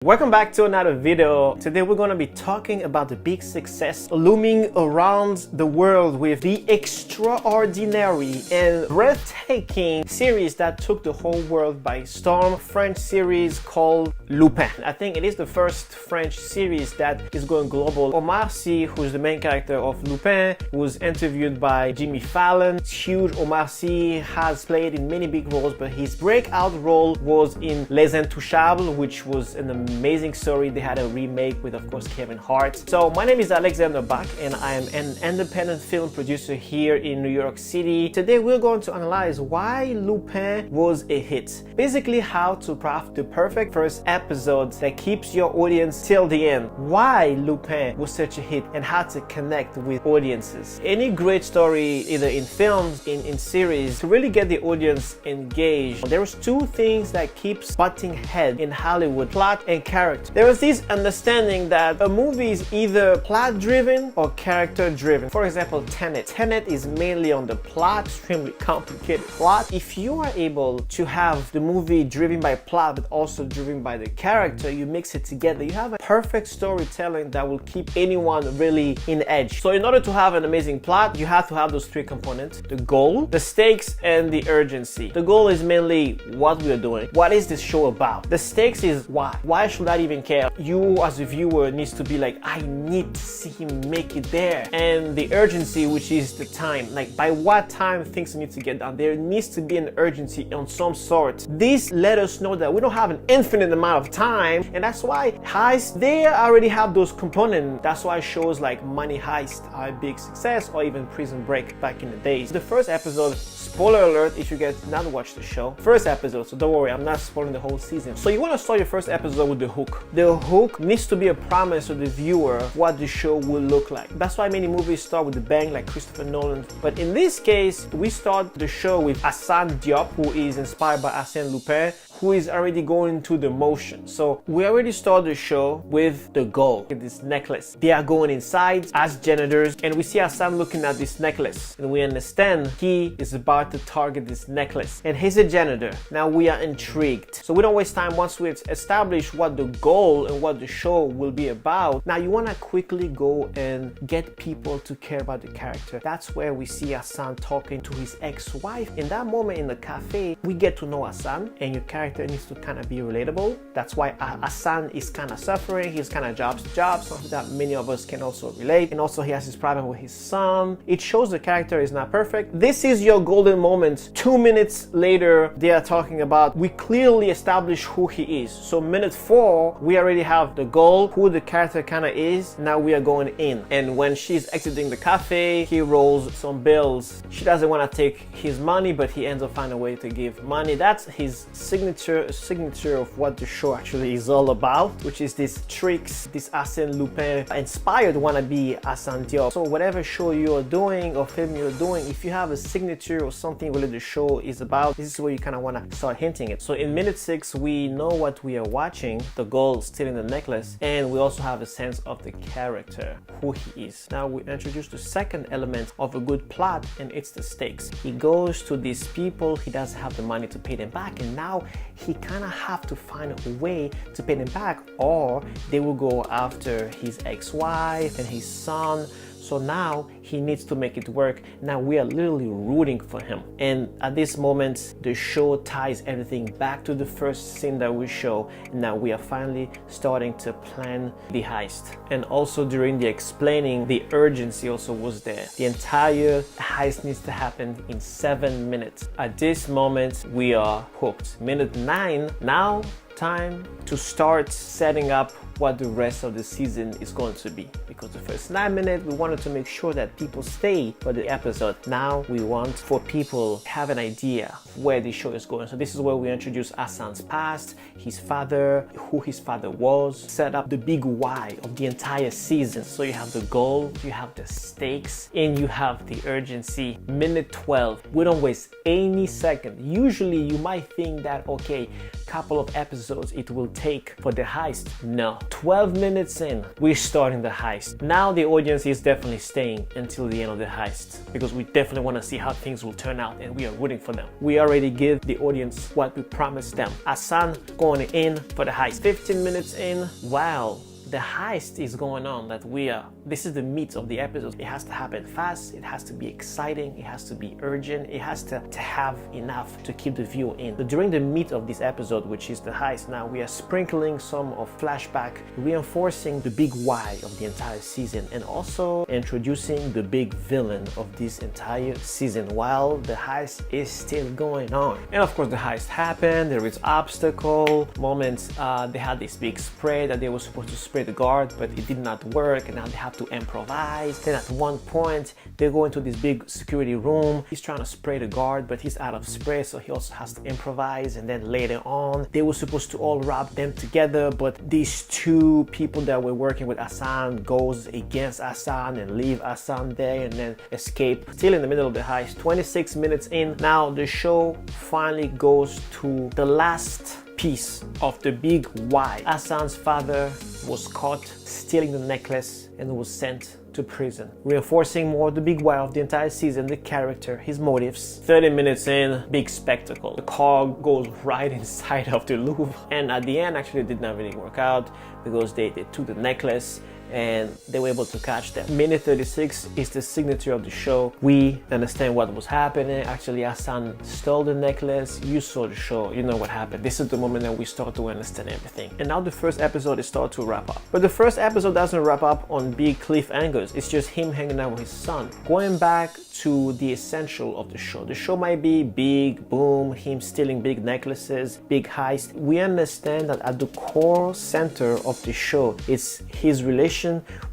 Welcome back to another video. Today we're going to be talking about the big success looming around the world with the extraordinary and breathtaking series that took the whole world by storm, French series called Lupin. I think it is the first French series that is going global. Omar Sy, who's the main character of Lupin, was interviewed by Jimmy Fallon. It's huge. Omar Sy has played in many big roles, but his breakout role was in Les Intouchables, which was an amazing story. They had a remake with, of course, Kevin Hart. So my name is Alexander Bach and I am an independent film producer here in New York City. Today we're going to analyze why Lupin was a hit. Basically how to craft the perfect first episode that keeps your audience till the end. Why Lupin was such a hit and how to connect with audiences. Any great story, either in films, in series, to really get the audience engaged, there's two things that keeps butting head in Hollywood: plot and character. There is this understanding that a movie is either plot driven or character driven. For example, Tenet. Tenet is mainly on the plot, extremely complicated plot. If you are able to have the movie driven by plot but also driven by the character, you mix it together, you have a perfect storytelling that will keep anyone really in edge. So in order to have an amazing plot, you have to have those three components: the goal, the stakes, and the urgency. The goal is mainly what we are doing. What is this show about? The stakes is why. Why should I even care? You as a viewer needs to be like, I need to see him make it there. And the urgency, which is the time, like by what time things need to get done. There needs to be an urgency on some sort. This let us know that we don't have an infinite amount of time, and that's why heists, they already have those components. That's why shows like Money Heist are a big success, or even Prison Break back in the days. The first episode, spoiler alert if you guys not watch the show, first episode, so don't worry, I'm not spoiling the whole season. So you want to start your first episode with the hook. The hook needs to be a promise to the viewer what the show will look like. That's why many movies start with the bang, like Christopher Nolan. But in this case, we start the show with Hassan Diop, who is inspired by Arsène Lupin, who is already going through the motion. So we already start the show with the goal, this necklace. They are going inside as janitors, and we see Hassan looking at this necklace, and we understand he is about to target this necklace, and he's a janitor. Now we are intrigued, so we don't waste time. Once we establish what the goal and what the show will be about, now you want to quickly go and get people to care about the character. That's where we see Hassan talking to his ex-wife. In that moment in the cafe, we get to know Hassan, and your character needs to kind of be relatable. That's why Hassan is kind of suffering. He's kind of job to job, something that many of us can also relate. And also he has his problem with his son. It shows the character is not perfect. This is your golden moment. 2 minutes later, they are talking about, we clearly establish who he is. So minute 4, we already have the goal, who the character kind of is. Now we are going in. And when she's exiting the cafe, he rolls some bills. She doesn't want to take his money, but he ends up finding a way to give money. That's his signature of what the show actually is all about, which is these tricks, this Arsène Lupin inspired wannabe Hassan Diop. So whatever show you're doing or film you're doing, if you have a signature or something really the show is about, this is where you kind of want to start hinting it. So in minute 6, we know what we are watching, the goal, stealing the necklace, and we also have a sense of the character, who he is. Now we introduce the second element of a good plot, and it's the stakes. He goes to these people, he doesn't have the money to pay them back, and now he kind of have to find a way to pay them back, or they will go after his ex-wife and his son. So now he needs to make it work. Now we are literally rooting for him. And at this moment, the show ties everything back to the first scene that we show. Now we are finally starting to plan the heist. And also during the explaining, the urgency also was there. The entire heist needs to happen in 7 minutes. At this moment, we are hooked. Minute 9, now time to start setting up what the rest of the season is going to be, because the first 9 minutes we wanted to make sure that people stay for the episode. Now we want for people to have an idea where the show is going. So this is where we introduce Hassan's past, his father, who his father was, set up the big why of the entire season. So you have the goal, you have the stakes, and you have the urgency. Minute 12, we don't waste any second. Usually you might think that, okay, couple of episodes episodes it will take for the heist. No, 12 minutes in, we're starting the heist. Now the audience is definitely staying until the end of the heist because we definitely want to see how things will turn out and we are rooting for them. We already give the audience what we promised them. Hassan going in for the heist. 15 minutes in, wow. The heist is going on this is the meat of the episode. It has to happen fast, it has to be exciting, it has to be urgent, it has to have enough to keep the viewer in. But during the meat of this episode, which is the heist, now we are sprinkling some of flashback, reinforcing the big why of the entire season and also introducing the big villain of this entire season while the heist is still going on. And of course the heist happened, there is obstacle moments. They had this big spray that they were supposed to spray the guard, but it did not work and now they have to improvise. Then at one point they go into this big security room. He's trying to spray the guard, but he's out of spray, so he also has to improvise. And then later on they were supposed to all rob them together, but these two people that were working with Hassan goes against Hassan and leave Hassan there and then escape. Still in the middle of the heist, 26 minutes in, now the show finally goes to the last piece of the big why. Hassan's father was caught stealing the necklace and was sent to prison, reinforcing more the big why of the entire season, the character, his motives. 30 minutes in, big spectacle. The car goes right inside of the Louvre, and at the end actually it did not really work out because they took the necklace and they were able to catch them. Minute 36 is the signature of the show. We understand what was happening. Actually, Hassan stole the necklace. You saw the show, you know what happened. This is the moment that we start to understand everything. And now the first episode is start to wrap up. But the first episode doesn't wrap up on big cliffhangers. It's just him hanging out with his son. Going back to the essential of the show. The show might be big, boom, him stealing big necklaces, big heist. We understand that at the core center of the show, it's his relation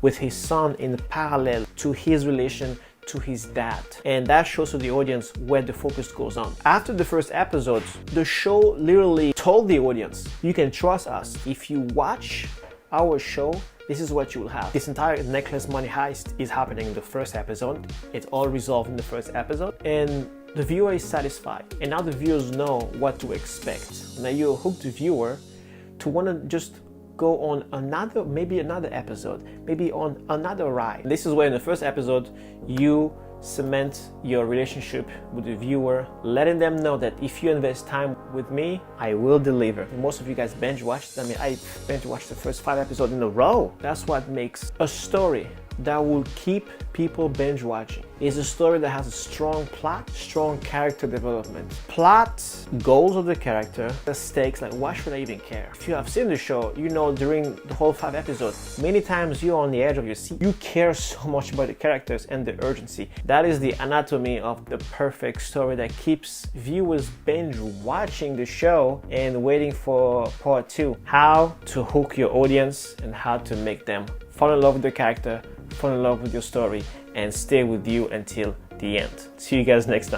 with his son in parallel to his relation to his dad, and that shows to the audience where the focus goes on. After the first episode, the show literally told the audience, you can trust us. If you watch our show, this is what you will have. This entire necklace money heist is happening in the first episode. It's all resolved in the first episode and the viewer is satisfied, and now the viewers know what to expect. Now you hook the viewer to want to just go on maybe another episode, maybe on another ride. This is where in the first episode you cement your relationship with the viewer, letting them know that if you invest time with me, I will deliver. And most of you guys binge watched. I binge watched the first 5 episodes in a row. That's what makes a story that will keep people binge watching. It's a story that has a strong plot, strong character development. Plot, goals of the character, the stakes, like why should I even care? If you have seen the show, you know during the whole 5 episodes, many times you're on the edge of your seat. You care so much about the characters and the urgency. That is the anatomy of the perfect story that keeps viewers binge watching the show and waiting for part 2. How to hook your audience and how to make them fall in love with the character, fall in love with your story, and stay with you until the end. See you guys next time.